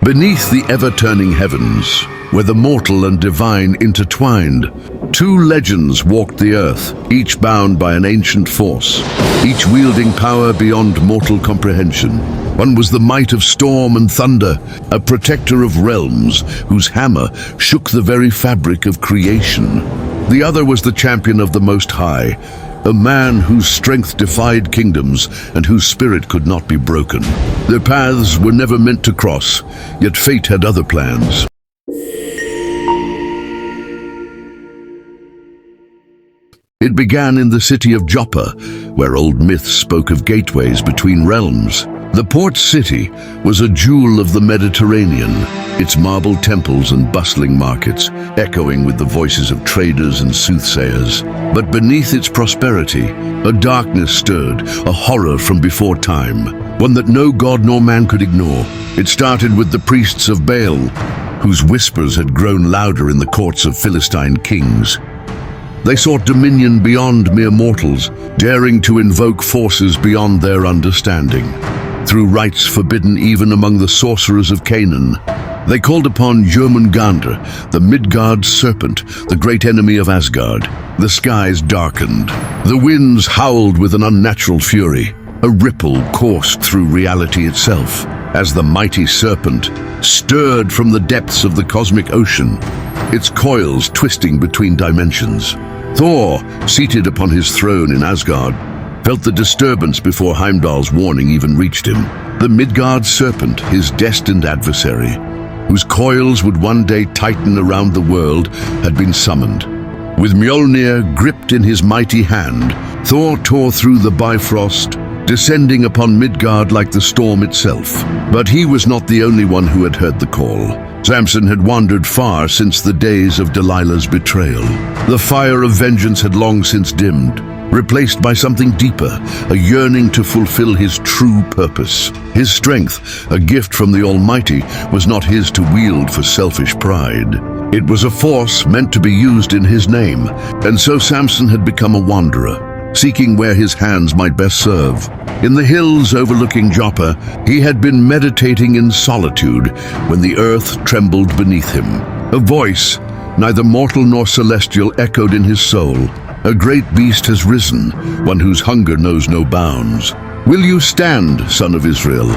Beneath the ever-turning heavens, where the mortal and divine intertwined, two legends walked the earth, each bound by an ancient force, each wielding power beyond mortal comprehension. One was the might of storm and thunder, a protector of realms whose hammer shook the very fabric of creation. The other was the champion of the Most High, a man whose strength defied kingdoms and whose spirit could not be broken. Their paths were never meant to cross, yet fate had other plans. It began in the city of Joppa, where old myths spoke of gateways between realms. The port city was a jewel of the Mediterranean, its marble temples and bustling markets echoing with the voices of traders and soothsayers. But beneath its prosperity, a darkness stirred, a horror from before time, one that no god nor man could ignore. It started with the priests of Baal, whose whispers had grown louder in the courts of Philistine kings. They sought dominion beyond mere mortals, daring to invoke forces beyond their understanding. Through rites forbidden even among the sorcerers of Canaan, they called upon Jörmungandr, the Midgard serpent, the great enemy of Asgard. The skies darkened. The winds howled with an unnatural fury. A ripple coursed through reality itself, as the mighty serpent stirred from the depths of the cosmic ocean, its coils twisting between dimensions. Thor, seated upon his throne in Asgard, felt the disturbance before Heimdall's warning even reached him. The Midgard serpent, his destined adversary, whose coils would one day tighten around the world, had been summoned. With Mjolnir gripped in his mighty hand, Thor tore through the Bifrost, descending upon Midgard like the storm itself. But he was not the only one who had heard the call. Samson had wandered far since the days of Delilah's betrayal. The fire of vengeance had long since dimmed, replaced by something deeper, a yearning to fulfill his true purpose. His strength, a gift from the Almighty, was not his to wield for selfish pride. It was a force meant to be used in his name, and so Samson had become a wanderer, seeking where his hands might best serve. In the hills overlooking Joppa, he had been meditating in solitude when the earth trembled beneath him. A voice, neither mortal nor celestial, echoed in his soul. A great beast has risen, one whose hunger knows no bounds. Will you stand, son of Israel?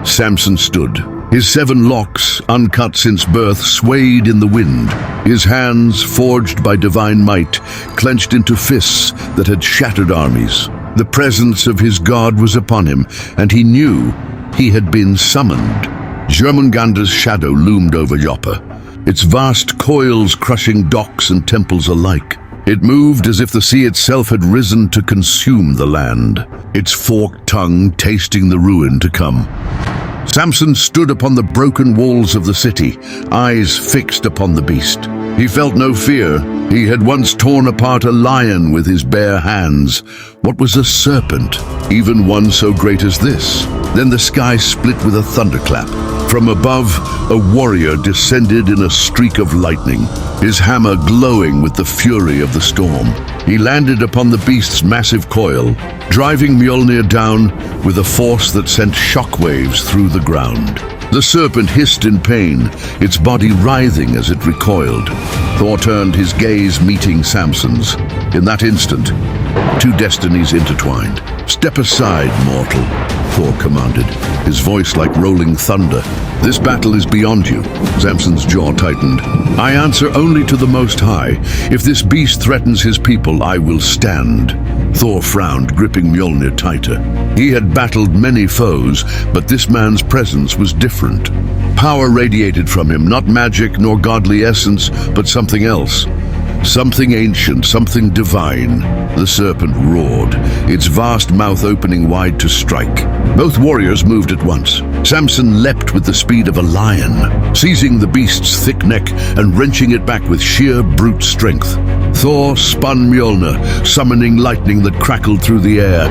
Samson stood. His 7 locks, uncut since birth, swayed in the wind. His hands, forged by divine might, clenched into fists that had shattered armies. The presence of his God was upon him, and he knew he had been summoned. Jörmungandr's shadow loomed over Joppa, its vast coils crushing docks and temples alike. It moved as if the sea itself had risen to consume the land, its forked tongue tasting the ruin to come. Samson stood upon the broken walls of the city, eyes fixed upon the beast. He felt no fear. He had once torn apart a lion with his bare hands. What was a serpent, even one so great as this? Then the sky split with a thunderclap. From above, a warrior descended in a streak of lightning, his hammer glowing with the fury of the storm. He landed upon the beast's massive coil, driving Mjolnir down with a force that sent shockwaves through the ground. The serpent hissed in pain, its body writhing as it recoiled. Thor turned, his gaze meeting Samson's. In that instant, 2 destinies intertwined. "Step aside, mortal," Thor commanded, his voice like rolling thunder. "This battle is beyond you." Samson's jaw tightened. "I answer only to the Most High. If this beast threatens his people, I will stand." Thor frowned, gripping Mjolnir tighter. He had battled many foes, but this man's presence was different. Power radiated from him, not magic nor godly essence, but something else. Something ancient, something divine. The serpent roared, its vast mouth opening wide to strike. Both warriors moved at once. Samson leapt with the speed of a lion, seizing the beast's thick neck and wrenching it back with sheer brute strength. Thor spun Mjolnir, summoning lightning that crackled through the air,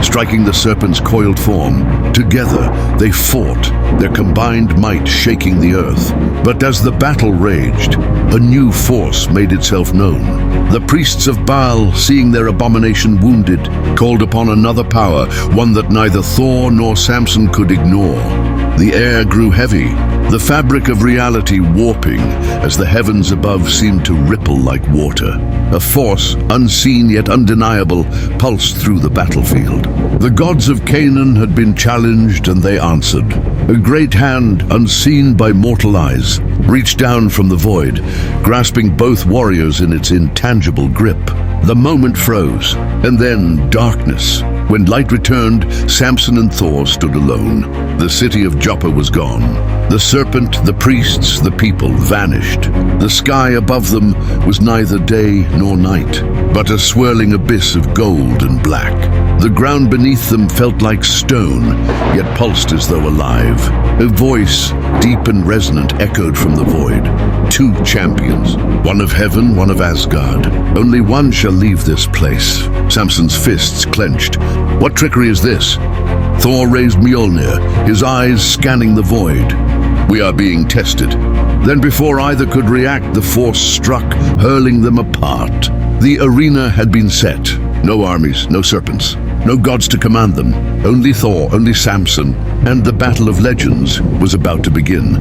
striking the serpent's coiled form. Together, they fought, their combined might shaking the earth. But as the battle raged, a new force made itself known. The priests of Baal, seeing their abomination wounded, called upon another power, one that neither Thor nor Samson could ignore. The air grew heavy, the fabric of reality warping as the heavens above seemed to ripple like water. A force, unseen yet undeniable, pulsed through the battlefield. The gods of Canaan had been challenged and they answered. A great hand, unseen by mortal eyes, reached down from the void, grasping both warriors in its intangible grip. The moment froze, and then darkness. When light returned, Samson and Thor stood alone. The city of Joppa was gone. The serpent, the priests, the people vanished. The sky above them was neither day nor night, but a swirling abyss of gold and black. The ground beneath them felt like stone, yet pulsed as though alive. A voice, deep and resonant, echoed from the void. Two champions, one of heaven, one of Asgard. Only one shall leave this place. Samson's fists clenched. What trickery is this? Thor raised Mjolnir, his eyes scanning the void. We are being tested. Then before either could react, the force struck, hurling them apart. The arena had been set. No armies, no serpents, no gods to command them. Only Thor, only Samson, and the battle of legends was about to begin.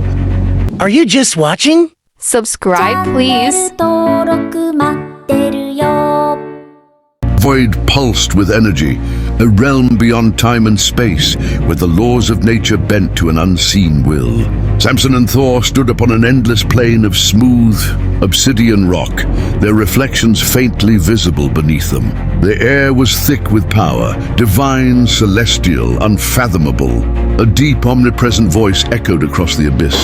Are you just watching? Subscribe, please. Void pulsed with energy, a realm beyond time and space, where the laws of nature bent to an unseen will. Samson and Thor stood upon an endless plain of smooth, obsidian rock, their reflections faintly visible beneath them. The air was thick with power, divine, celestial, unfathomable. A deep, omnipresent voice echoed across the abyss.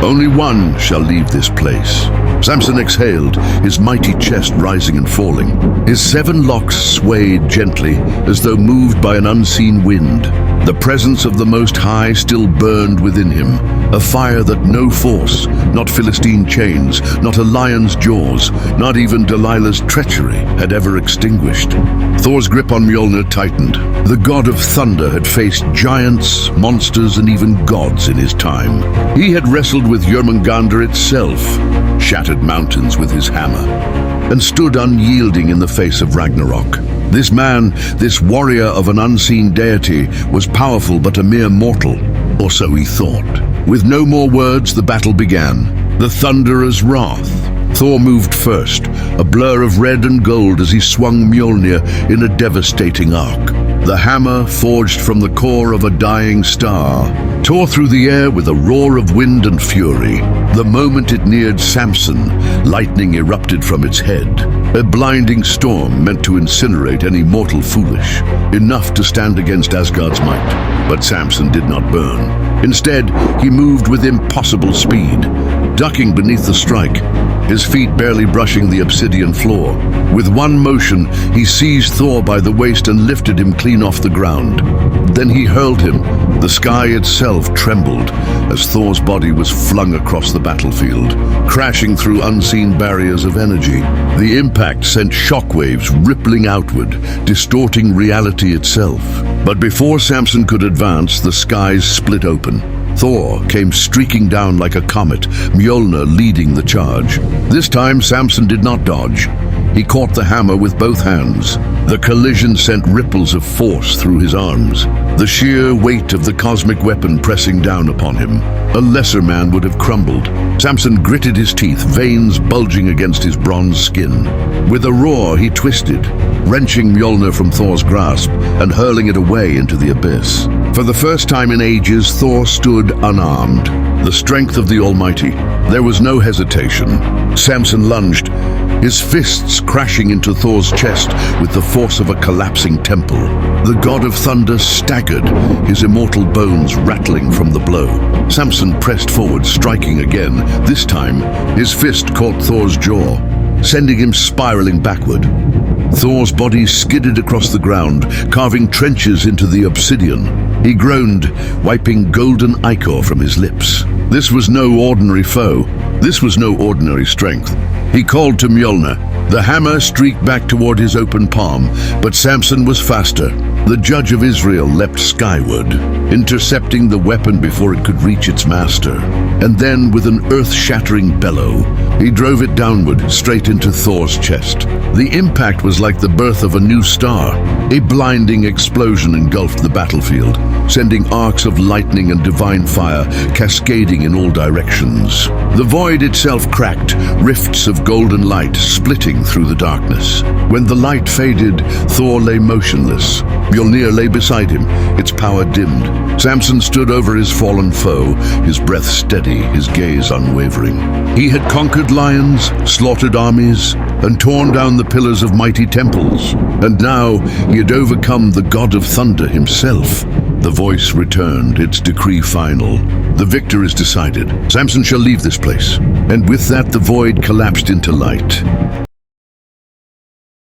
Only one shall leave this place. Samson exhaled, his mighty chest rising and falling. His 7 locks swayed gently, as though moved by an unseen wind. The presence of the Most High still burned within him, a fire that no force, not Philistine chains, not a lion's jaws, not even Delilah's treachery had ever extinguished. Thor's grip on Mjolnir tightened. The god of thunder had faced giants, monsters, and even gods in his time. He had wrestled with Jormungandr itself, shattered mountains with his hammer, and stood unyielding in the face of Ragnarok. This man, this warrior of an unseen deity, was powerful but a mere mortal, or so he thought. With no more words, the battle began. The thunderous wrath. Thor moved first, a blur of red and gold as he swung Mjolnir in a devastating arc. The hammer, forged from the core of a dying star, tore through the air with a roar of wind and fury. The moment it neared Samson, lightning erupted from its head. A blinding storm meant to incinerate any mortal foolish, enough to stand against Asgard's might. But Samson did not burn. Instead, he moved with impossible speed, ducking beneath the strike, his feet barely brushing the obsidian floor. With one motion, he seized Thor by the waist and lifted him clean off the ground. Then he hurled him. The sky itself trembled as Thor's body was flung across the battlefield, crashing through unseen barriers of energy. The impact sent shockwaves rippling outward, distorting reality itself. But before Samson could advance, the skies split open. Thor came streaking down like a comet, Mjolnir leading the charge. This time, Samson did not dodge. He caught the hammer with both hands. The collision sent ripples of force through his arms, the sheer weight of the cosmic weapon pressing down upon him. A lesser man would have crumbled. Samson gritted his teeth, veins bulging against his bronze skin. With a roar, he twisted, wrenching Mjolnir from Thor's grasp and hurling it away into the abyss. For the first time in ages, Thor stood unarmed. The strength of the Almighty. There was no hesitation. Samson lunged, his fists crashing into Thor's chest with the force of a collapsing temple. The god of thunder staggered, his immortal bones rattling from the blow. Samson pressed forward, striking again. This time, his fist caught Thor's jaw, sending him spiraling backward. Thor's body skidded across the ground, carving trenches into the obsidian. He groaned, wiping golden ichor from his lips. This was no ordinary foe. This was no ordinary strength. He called to Mjolnir. The hammer streaked back toward his open palm, but Samson was faster. The judge of Israel leapt skyward, intercepting the weapon before it could reach its master. And then, with an earth-shattering bellow, he drove it downward, straight into Thor's chest. The impact was like the birth of a new star. A blinding explosion engulfed the battlefield, sending arcs of lightning and divine fire cascading in all directions. The void itself cracked, rifts of golden light splitting through the darkness. When the light faded, Thor lay motionless. Mjolnir lay beside him, its power dimmed. Samson stood over his fallen foe, his breath steady, his gaze unwavering. He had conquered lions, slaughtered armies, and torn down the pillars of mighty temples. And now he had overcome the god of thunder himself. The voice returned, its decree final. The victor is decided. Samson shall leave this place. And with that, the void collapsed into light.